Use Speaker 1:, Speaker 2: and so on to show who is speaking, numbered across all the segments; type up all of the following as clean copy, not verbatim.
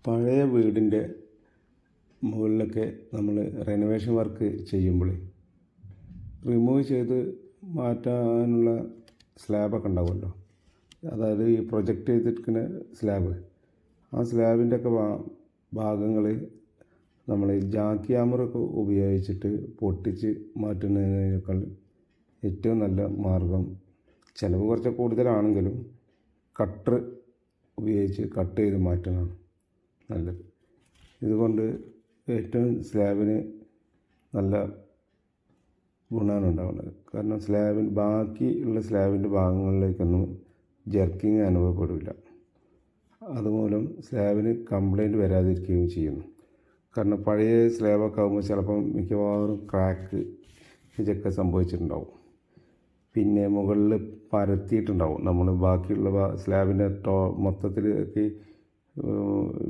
Speaker 1: പഴയ വീടിൻ്റെ മുകളിലൊക്കെ നമ്മൾ റെനോവേഷൻ വർക്ക് ചെയ്യുമ്പോൾ റിമൂവ് ചെയ്ത് മാറ്റാനുള്ള സ്ലാബൊക്കെ ഉണ്ടാവുമല്ലോ. അതായത് ഈ പ്രൊജക്റ്റ് ചെയ്തിരിക്കുന്ന സ്ലാബ്, ആ സ്ലാബിൻ്റെ ഒക്കെ ഭാഗങ്ങൾ നമ്മൾ ജാക്കി ഹാമറൊക്കെ ഉപയോഗിച്ചിട്ട് പൊട്ടിച്ച് മാറ്റുന്നതിനേക്കാൾ ഏറ്റവും നല്ല മാർഗം, ചിലവ് കുറച്ച് കൂടുതലാണെങ്കിലും കട്ടർ ഉപയോഗിച്ച് കട്ട് ചെയ്ത് മാറ്റുന്നതാണ് നല്ലത്. ഇതുകൊണ്ട് ഏറ്റവും സ്ലാബിന് നല്ല ഗുണമാണ് ഉണ്ടാവുന്നത്. കാരണം ബാക്കിയുള്ള സ്ലാബിൻ്റെ ഭാഗങ്ങളിലേക്കൊന്നും ജർക്കിങ് അനുഭവപ്പെടില്ല. അതുമൂലം സ്ലാബിന് കംപ്ലൈൻറ്റ് വരാതിരിക്കുകയും ചെയ്യുന്നു. കാരണം പഴയ സ്ലാബൊക്കെ ആകുമ്പോൾ ചിലപ്പം മിക്കവാറും ക്രാക്ക് ഇതൊക്കെ സംഭവിച്ചിട്ടുണ്ടാവും. പിന്നെ മുകളിൽ പരത്തിയിട്ടുണ്ടാവും. നമ്മൾ ബാക്കിയുള്ള സ്ലാബിൻ്റെ മൊത്തത്തിലേക്ക്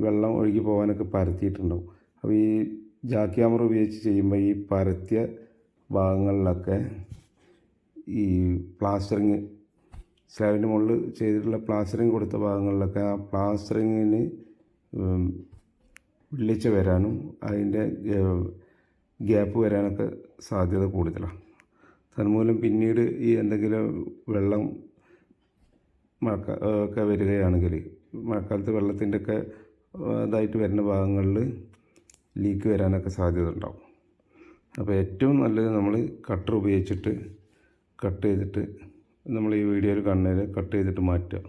Speaker 1: വെള്ളം ഒഴുകി പോകാനൊക്കെ പരത്തിയിട്ടുണ്ടാവും. അപ്പോൾ ഈ ജാക്കി ഹാമർ ഉപയോഗിച്ച് ചെയ്യുമ്പോൾ ഈ പരത്തിയ ഭാഗങ്ങളിലൊക്കെ ഈ പ്ലാസ്റ്ററിങ്, സ്ലാബിൻ്റെ മുകളിൽ ചെയ്തിട്ടുള്ള പ്ലാസ്റ്ററിങ് കൊടുത്ത ഭാഗങ്ങളിലൊക്കെ ആ പ്ലാസ്റ്ററിങ്ങിന് വിള്ളിച്ച വരാനും അതിൻ്റെ ഗ്യാപ്പ് വരാനൊക്കെ സാധ്യത കൂടുതലാണ്. തന്മൂലം പിന്നീട് ഈ എന്തെങ്കിലും വെള്ളം ഒക്കെ വരികയാണെങ്കിൽ, മഴക്കാലത്ത് വെള്ളത്തിൻ്റെ ഒക്കെ ഇതായിട്ട് വരുന്ന ഭാഗങ്ങളിൽ ലീക്ക് വരാനൊക്കെ സാധ്യത ഉണ്ടാവും. അപ്പോൾ ഏറ്റവും നല്ലത് നമ്മൾ കട്ടർ ഉപയോഗിച്ചിട്ട് കട്ട് ചെയ്തിട്ട്, നമ്മൾ ഈ വീഡിയോയിൽ കാണുന്നതിൽ കട്ട് ചെയ്തിട്ട് മാറ്റുക.